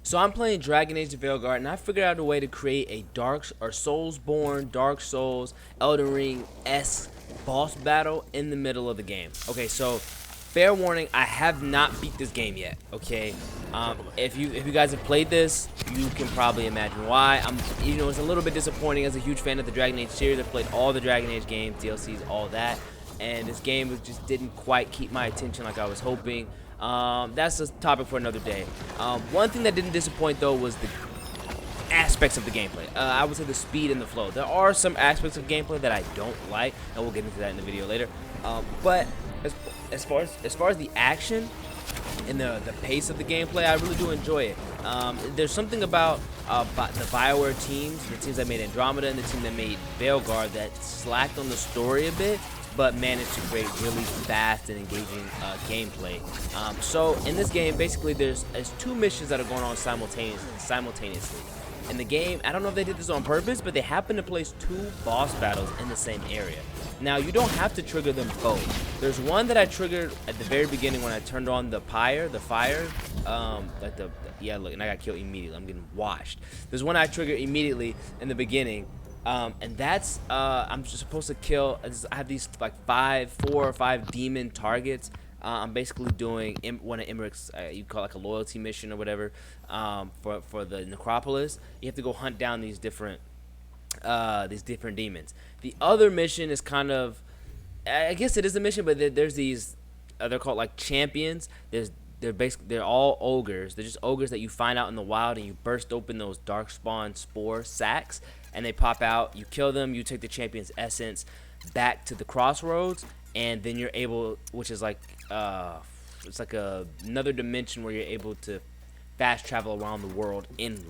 So I'm playing Dragon Age The Veilguard, and I figured out a way to create a Soulsborne, Dark Souls, Elden Ring-esque boss battle in the middle of the game. Okay, so fair warning, I have not beat this game yet. Okay, if you guys have played this, you can probably imagine why. It's a little bit disappointing as a huge fan of the Dragon Age series. I've played all the Dragon Age games, DLCs, all that, and this game just didn't quite keep my attention like I was hoping. That's a topic for another day. One thing that didn't disappoint though was the aspects of the gameplay. I would say the speed and the flow. There are some aspects of gameplay that I don't like, and we'll get into that in the video later. But as far as the action and the pace of the gameplay, I really do enjoy it. There's something about the BioWare teams, the teams that made Andromeda and the team that made Veilguard, that slacked on the story a bit, but managed to create really fast and engaging gameplay. So in this game, basically, there's two missions that are going on simultaneously. In the game, I don't know if they did this on purpose, but they happen to place two boss battles in the same area. Now, you don't have to trigger them both. There's one that I triggered at the very beginning when I turned on the fire, yeah, look, and I got killed immediately. I'm getting washed. There's one I triggered immediately in the beginning. And that's I'm just supposed to kill. I have these like 4 or 5 demon targets. I'm basically doing one of Emmerich's, you call it like a loyalty mission or whatever, for the necropolis. You have to go hunt down these different demons. The other mission is kind of, I guess it is a mission, but there's these they're called like champions. They're all ogres. They're just ogres that you find out in the wild, and you burst open those darkspawn spore sacks, and they pop out. You kill them. You take the champion's essence back to the crossroads, and then you're able, which is like it's like another dimension where you're able to fast travel around the world in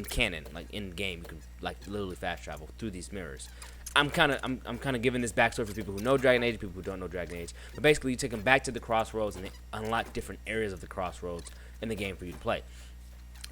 canon, like in game. You can like literally fast travel through these mirrors. I'm kind of giving this backstory for people who know Dragon Age, people who don't know Dragon Age. But basically, you take them back to the crossroads, and they unlock different areas of the crossroads in the game for you to play.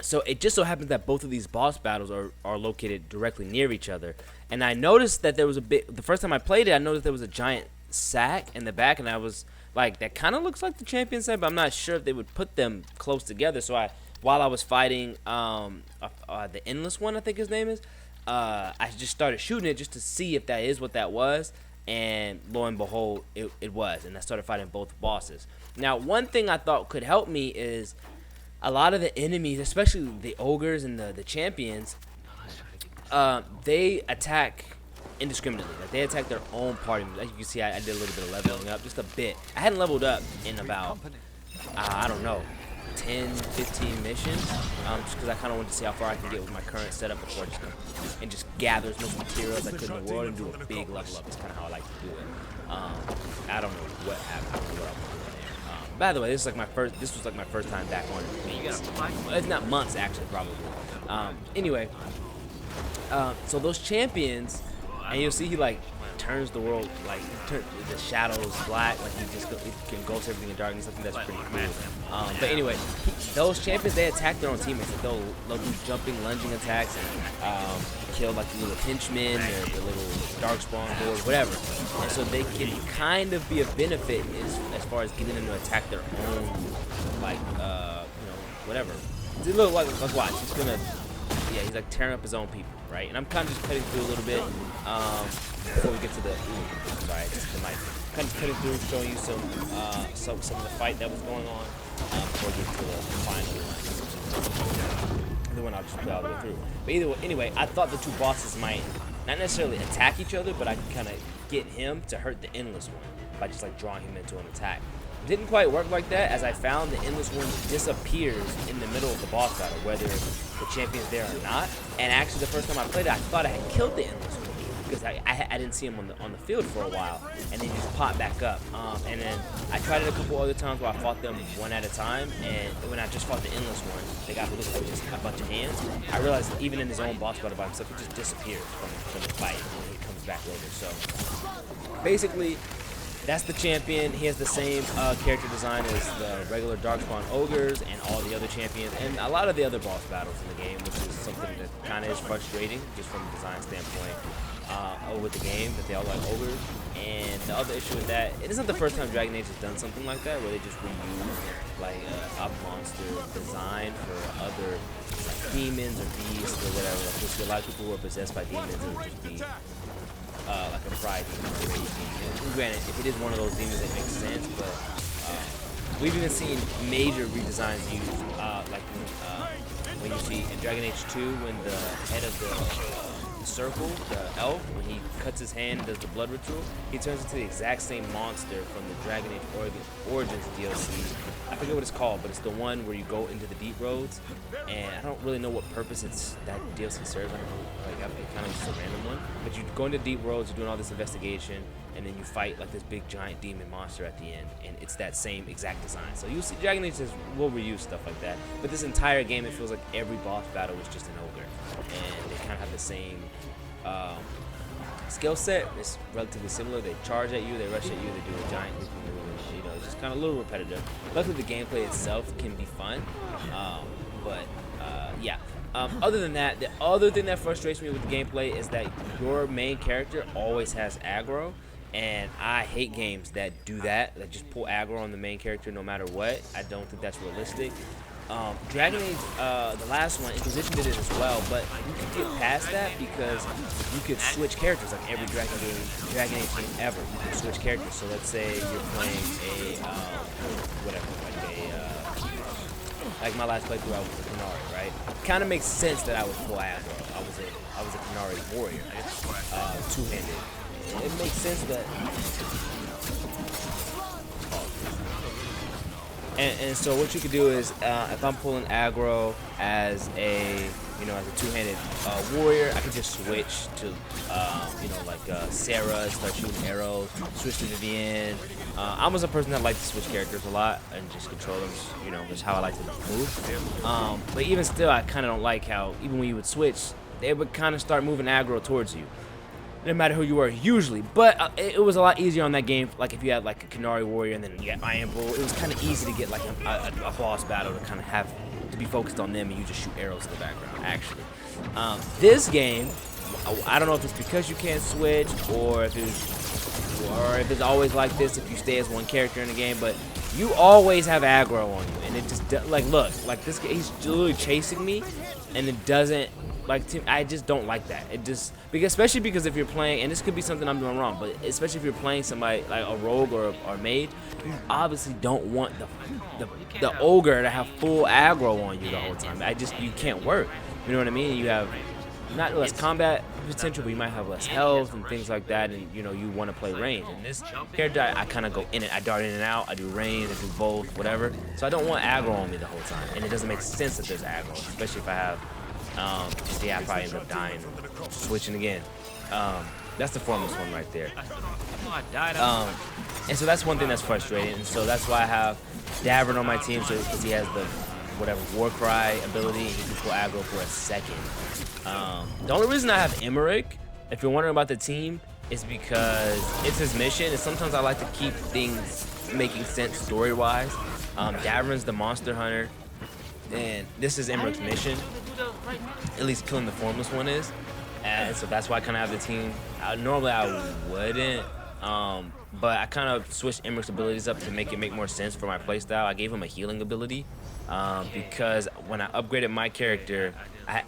So it just so happens that both of these boss battles are located directly near each other. And I noticed that there was the first time I played it, I noticed there was a giant sack in the back, and I was like, that kind of looks like the champion sack, but I'm not sure if they would put them close together. So while I was fighting the Endless One, I think his name is, I just started shooting it just to see if that is what that was, and lo and behold, it was, and I started fighting both bosses. Now, one thing I thought could help me is a lot of the enemies, especially the ogres and the champions, they attack indiscriminately. Like, they attack their own party. As you can see, I did a little bit of leveling up, just a bit. I hadn't leveled up in about, I don't know, 10, 15 missions, just because I kind of wanted to see how far I can get with my current setup before I just gather as much material as I could in the world and do a big level up. That's kind of how I like to do it. I don't know what happened. I don't know what I was doing there. By the way, this was like my first time back on games. It's not months, actually, probably. Anyway, so those champions, and you'll see he like turns the world, like the shadows black, like he can ghost everything in darkness. I think that's pretty cool. But anyway, those champions, they attack their own teammates. Like they'll do jumping, lunging attacks, and kill like the little henchmen or the little darkspawn boards, whatever. And so they can kind of be a benefit as far as getting them to attack their own, like whatever. Look, like watch, he's like tearing up his own people, right? And I'm kind of just cutting through a little bit before we get to the mic. Kind of cutting through, showing you some of the fight that was going on before we get to the final one. And then I'll just play all the way through. But anyway, I thought the two bosses might not necessarily attack each other, but I could kind of get him to hurt the Endless One by just like drawing him into an attack. Didn't quite work like that, as I found the Endless One disappears in the middle of the boss battle, whether the champion's there or not. And actually, the first time I played it, I thought I had killed the Endless One because I didn't see him on the field for a while, and then he just popped back up. And then I tried it a couple other times where I fought them one at a time, and when I just fought the Endless One, the guy who looks like just a bunch of hands, I realized even in his own boss battle by himself, he just disappears from the fight, and he comes back later. So basically, that's the champion. He has the same character design as the regular Darkspawn ogres and all the other champions, and a lot of the other boss battles in the game, which is something that kind of is frustrating just from a design standpoint with the game, that they all like ogres. And the other issue with that, it isn't the first time Dragon Age has done something like that, where they just reuse like a monster design for other like demons or beasts or whatever. Like, you'll see a lot of people who are possessed by demons. It would just be like a pride demon or a rage demon. Granted, if it is one of those demons, it makes sense, but we've even seen major redesigns used, like when you see in Dragon Age 2 when the head of the circle, the elf, when he cuts his hand and does the blood ritual, he turns into the exact same monster from the Dragon Age Origins DLC. I forget what it's called, but it's the one where you go into the deep roads, and I don't really know what purpose that DLC serves. I don't know, like it kind of just a random one. But you go into deep roads, you're doing all this investigation, and then you fight like this big giant demon monster at the end, and it's that same exact design. So you see, Dragon Age will reuse stuff like that, but this entire game, it feels like every boss battle was just an ogre, and they kind of have the same skill set. It's relatively similar. They charge at you, they rush at you, they do a giant looping move, and, you know, it's just kind of a little repetitive. Luckily, the gameplay itself can be fun, yeah. Other than that, the other thing that frustrates me with the gameplay is that your main character always has aggro, and I hate games that do that just pull aggro on the main character no matter what. I don't think that's realistic. Dragon Age, the last one, Inquisition did it as well, but you could get past that because you could switch characters like every Dragon Age game ever. You can switch characters. So let's say you're playing like my last playthrough, I was a Qunari, right? Kind of makes sense that I would pull aggro. I was a Qunari warrior, two-handed. It makes sense that. And so what you could do is, if I'm pulling aggro as a two-handed warrior, I could just switch to, Sarah, start shooting arrows, switch to Vivienne. I was a person that liked to switch characters a lot and just control them, just how I like to move. But even still, I kind of don't like how, even when you would switch, they would kind of start moving aggro towards you. No matter who you were, usually. But it was a lot easier on that game. Like if you had like a Qunari warrior and then you had Iron Bull, it was kind of easy to get like a boss battle to kind of have to be focused on them, and you just shoot arrows in the background. Actually, this game, I don't know if it's because you can't switch or if it's always like this if you stay as one character in the game, but you always have aggro on you, and it just like this. He's literally chasing me, and it doesn't. I just don't like that. Especially because if you're playing, and this could be something I'm doing wrong, but especially if you're playing somebody like a rogue or mage, you obviously don't want the ogre to have full aggro on you the whole time. You can't work. You know what I mean? You have not less combat potential, but you might have less health and things like that, and you want to play range. And this character, I kind of go in it. I dart in and out. I do range. I do both, whatever. So I don't want aggro on me the whole time, and it doesn't make sense that there's aggro, especially if I have. I probably end up dying, switching again. That's the Formless one right there. And so that's one thing that's frustrating, and so that's why I have Davern on my team, because he has the war cry ability, and he can pull aggro for a second. The only reason I have Emmerich, if you're wondering about the team, is because it's his mission, and sometimes I like to keep things making sense story-wise. Davern's the monster hunter, and this is Emmerich's mission. At least killing the Formless one is, and so that's why I kind of have the team. Normally I wouldn't, but I kind of switched Emmerich's abilities up to make it make more sense for my playstyle. I gave him a healing ability because when I upgraded my character, I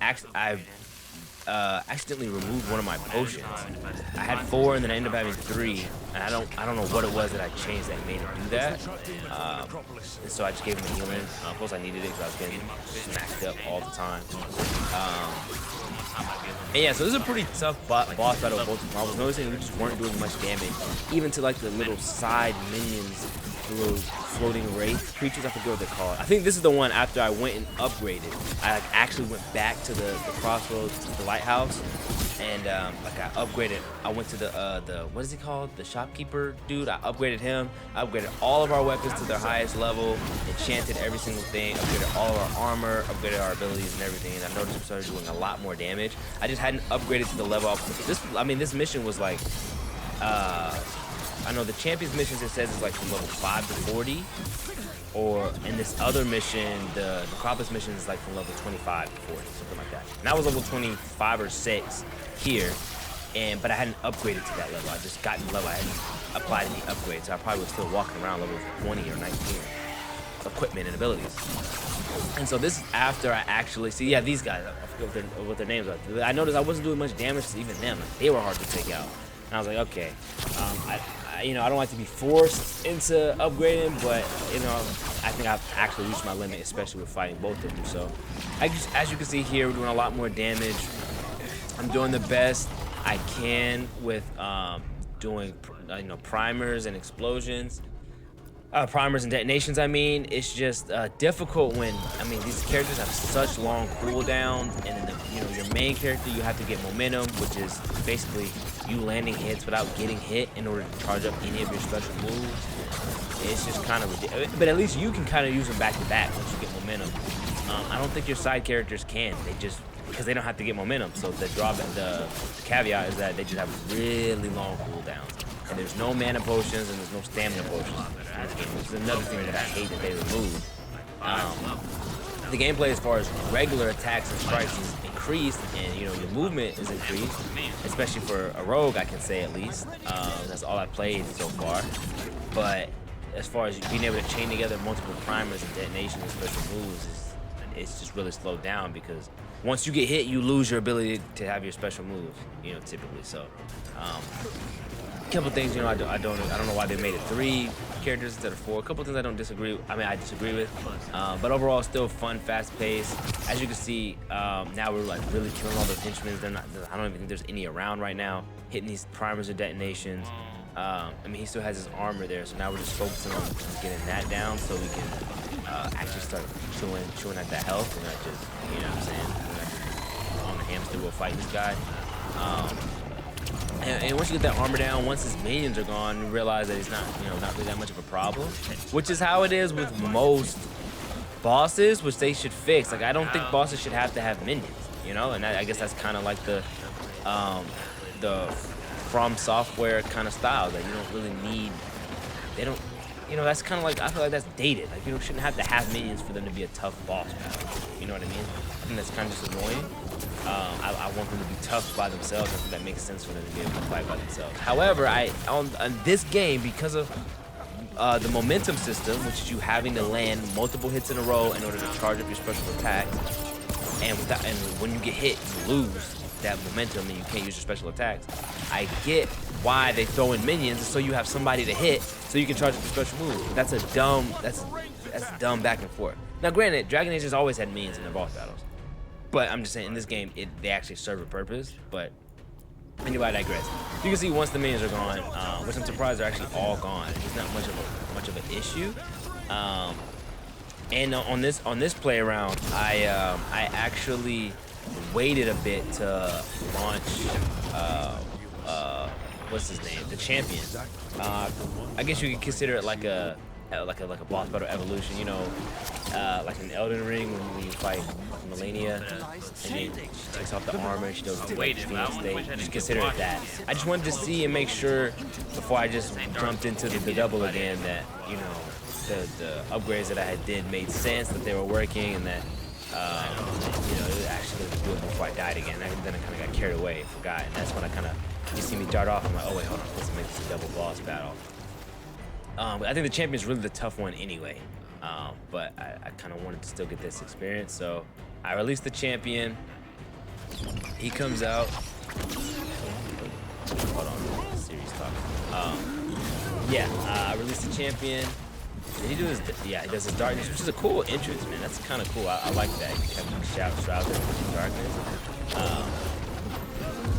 accidentally removed one of my potions. I had 4 and then I ended up having 3, and I don't know what it was that I changed that made him do that. And so I just gave him a healing. Plus I needed it because I was getting smacked up all the time. And yeah, so this is a pretty tough boss battle with both of them. I was noticing we just weren't doing much damage, even to like the little side minions, the little floating wraith creatures. I forget what they're called. I think this is the one after I went and upgraded. I actually went back to the crossroads, to the lighthouse, and I upgraded. I went to the what is he called? The shopkeeper dude. I upgraded him. I upgraded all of our weapons to their highest level, enchanted every single thing, upgraded all of our armor, upgraded our abilities and everything, and I noticed we started doing a lot more damage. I just hadn't upgraded to the level up. This mission was like, I know the Champions missions, it says it's like from level 5 to 40, or in this other mission, the Necropolis mission is like from level 25 to 40, something like that. And I was level 25 or 6 here, but I hadn't upgraded to that level. I just got in level. I hadn't applied any upgrades, so I probably was still walking around level 20 or 19. Equipment and abilities. And so this is after I actually see, yeah, these guys, I forget what their names are. I noticed I wasn't doing much damage to even them. Like, they were hard to take out. And I was like, okay, you know, I don't like to be forced into upgrading, but, you know, I think I've actually reached my limit, especially with fighting both of them. So, as you can see here, we're doing a lot more damage. I'm doing the best I can with doing, you know, primers and explosions. Primers and detonations, I mean. It's just difficult when, I mean, these characters have such long cooldowns, and in the, you know, your main character, you have to get momentum, which is basically you landing hits without getting hit in order to charge up any of your special moves. It's just kind of ridiculous, but at least you can kind of use them back to back once you get momentum. I don't think your side characters can. They just, because they don't have to get momentum. So the drawback, the caveat is that they just have really long cooldowns. And there's no mana potions and there's no stamina potions in this game, which is another thing that I hate that they removed. The gameplay as far as regular attacks and strikes is increased, and you know, your movement is increased, especially for a rogue, I can say at least. That's all I played so far. But as far as being able to chain together multiple primers and detonations and special moves, it's just really slowed down, because once you get hit, you lose your ability to have your special moves, you know, typically. So, a couple things, you know, I don't know why they made it 3 characters instead of 4. A couple things I disagree with. But overall, still fun, fast paced. As you can see, now we're like really killing all those henchmen. I don't even think there's any around right now. Hitting these primers or detonations. I mean, he still has his armor there, so now we're just focusing on getting that down so we can actually start chewing at that health, and not just, you know what I'm saying, we're not just on the hamster wheel fighting this guy. And once you get that armor down, once his minions are gone, you realize that he's not, you know, not really that much of a problem, which is how it is with most bosses, which they should fix. Like, I don't think bosses should have to have minions, you know, and I guess that's kind of like the FromSoftware kind of style, that you don't really need. They don't, you know, that's kind of like, I feel like that's dated. Like, you shouldn't have to have minions for them to be a tough boss battle. You know what I mean? I think that's kind of just annoying. I want them to be tough by themselves. I think that makes sense for them to be able to fight by themselves. However, on this game, because of the momentum system, which is you having to land multiple hits in a row in order to charge up your special attacks, and when you get hit, you lose that momentum and you can't use your special attacks. I get why they throw in minions, so you have somebody to hit, so you can charge up your special moves. But that's dumb back and forth. Now, granted, Dragon Age has always had minions in their boss battles, but I'm just saying in this game, they actually serve a purpose. But anyway, I digress. You can see once the minions are gone, which I'm surprised they're actually all gone. It's not much of an issue. And on this play around, I actually waited a bit to launch what's his name, the champion. I guess you could consider it like a boss battle evolution, you know, like an Elden Ring when you fight Melania and then she takes off the armor and she does the Phoenix state. Just consider it that. I just wanted to see and make sure before I just jumped into the double again that, you know, the upgrades that I did made sense, that they were working, and that you know, it was actually going to do it before I died again. And then I kind of got carried away, forgot, and that's when I kind of, you see me dart off, I'm like, oh wait, hold on, let's make this a double boss battle. But I think the champion's really the tough one anyway. But I kind of wanted to still get this experience, so I released the champion. He comes out. Hold on, serious talk. Yeah, I released the champion. Did he do his? Yeah, he does his darkness, which is a cool entrance, man. That's kind of cool. I like that. He kept shrouded in darkness.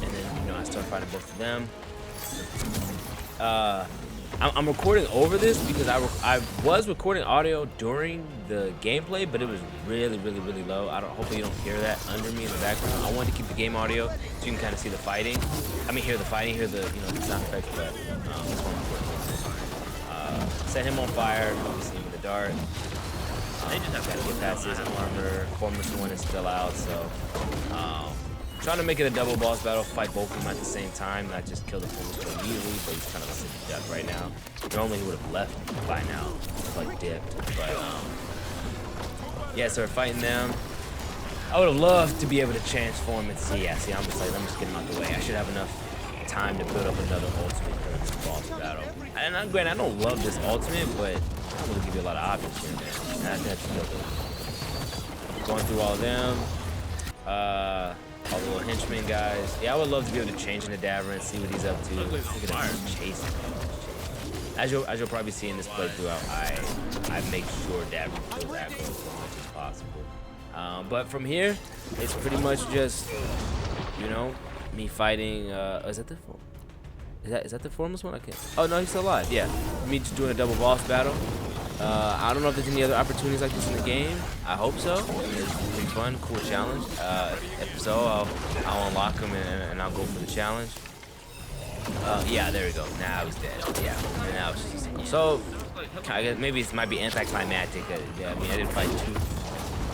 And then, you know, I started fighting both of them. I'm recording over this because I was recording audio during the gameplay, but it was really low. Hopefully you don't hear that under me in the background. I wanted to keep the game audio so you can kind of see the fighting. I mean, hear the fighting, hear the, you know, the sound effects, but that's what I'm recording. Set him on fire. Obviously with the dart. They just have to get past his armor. Formless one is still out, so trying to make it a double boss battle, fight both of them at the same time, not just kill the Formless one immediately, but he's kind of a sick duck right now. Normally he would have left by now, like dipped, but yeah, so we're fighting them. I would have loved to be able to transform and see. Yeah, see, I'm just getting out the way. I should have enough time to build up another ultimate for this boss battle. And granted, I don't love this ultimate, but I'm gonna give you a lot of options here, man. That's going through all of them. All the little henchmen guys. Yeah, I would love to be able to change into Dabber and see what he's up to. Look at him chasing. As you'll probably see in this playthrough, I make sure Dabber kills aggro as much as possible. But from here, it's pretty much just, you know, me fighting. Is that the form? Is that the formless one? I can't. Oh no, he's still alive. Yeah, me just doing a double boss battle. I don't know if there's any other opportunities like this in the game. I hope so. I mean, it's pretty fun, cool challenge. If so, I'll unlock them and I'll go for the challenge. Yeah, there we go. Now he's dead. Yeah, and now it's just so. I guess maybe it might be anticlimactic. Yeah, I mean, I didn't fight too.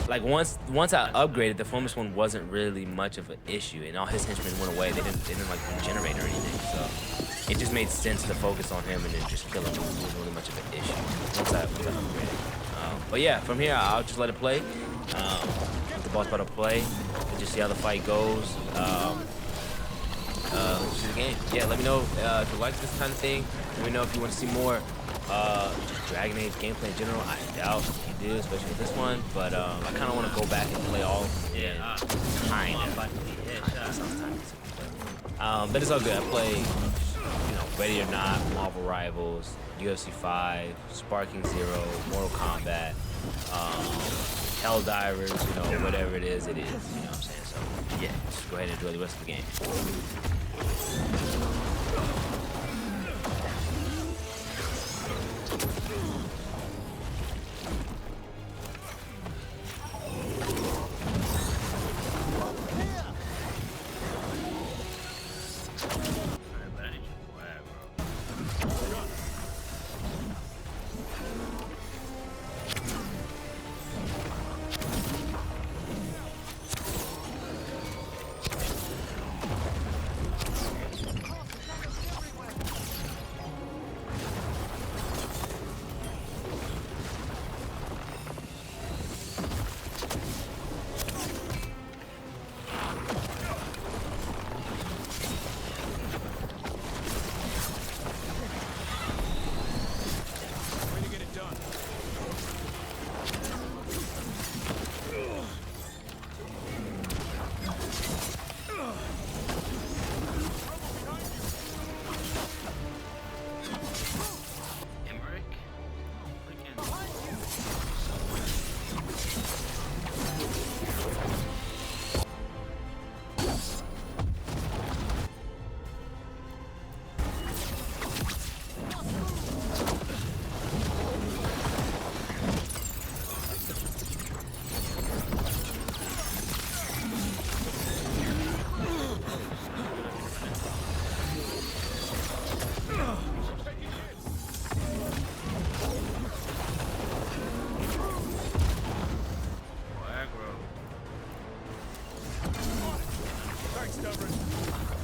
Like once I upgraded, the formless one wasn't really much of an issue, and all his henchmen went away. They didn't like regenerate or anything, so it just made sense to focus on him and then just kill him. It wasn't really much of an issue once I upgraded. But yeah, from here I'll just let it play. Let the boss battle play, and just see how the fight goes. This is the game. Yeah, let me know if you like this kind of thing. Let me know if you want to see more just Dragon Age gameplay in general. I doubt you do, especially with this one. But I kind of want to go back and play all of them. Kind of. But it's all good. I play, you know, Ready or Not, Marvel Rivals, UFC 5, Sparking Zero, Mortal Kombat, Helldivers, you know, whatever it is, it is. You know what I'm saying? So yeah, just go ahead and enjoy the rest of the game.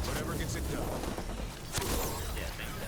Whatever gets it done. Yeah, thank you.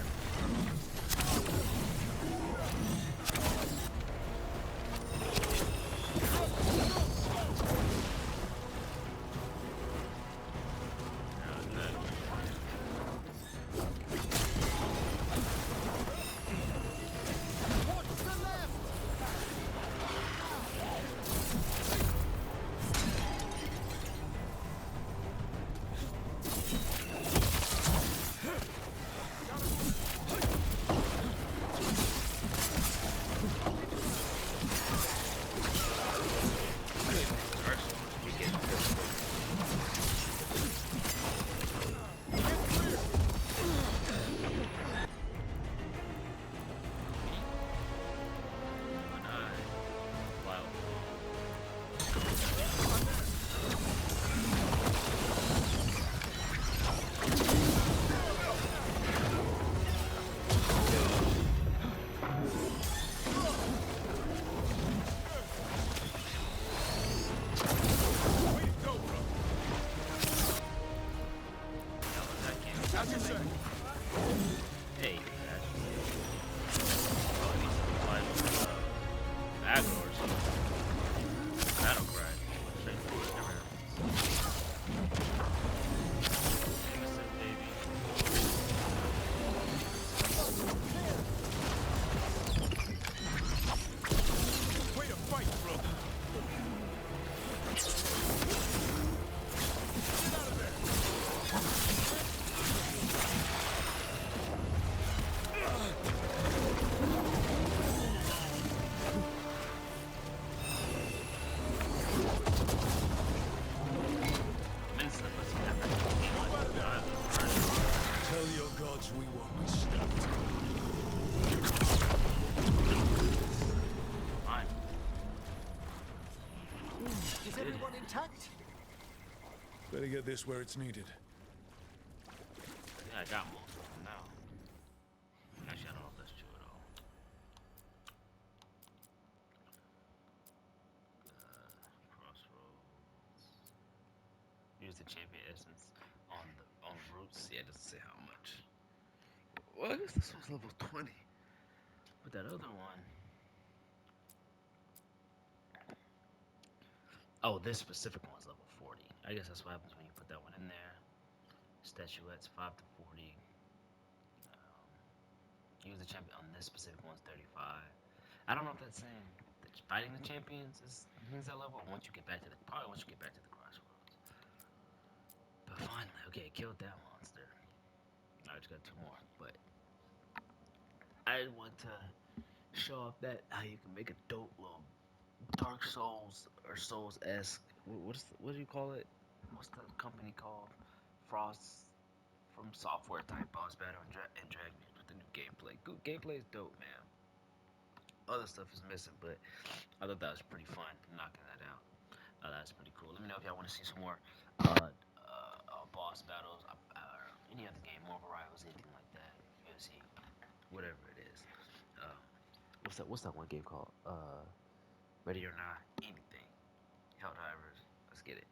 Hey, Is everyone intact? Better get this where it's needed. Yeah, I got most of them now. Actually, I don't know if that's true at all. Crossroads. Use the champion essence on roots. Yeah, it doesn't say how much. Well, I guess this was level 20. But that other one. Oh, this specific one's level 40. I guess that's what happens when you put that one in there. Statuettes 5 to 40. Use the champion on this specific one's 35. I don't know if that's saying that fighting the champions means that level. Or once you get back to the crossroads. But finally, okay, killed that monster. I just got 2 more, but I want to show off that how you can make a dope little Dark Souls or Souls esque. What do you call it? What's the company called? Frost from Software type boss battle and Dragon Age with the new gameplay. Good gameplay is dope, man. Other stuff is missing, but I thought that was pretty fun knocking that out. That's pretty cool. Let me know if y'all want to see some more boss battles or any other game, Marvel Rivals, anything like that. UFC, whatever it is. Uh, what's that one game called? Ready or Not, anything. Helldivers. Let's get it.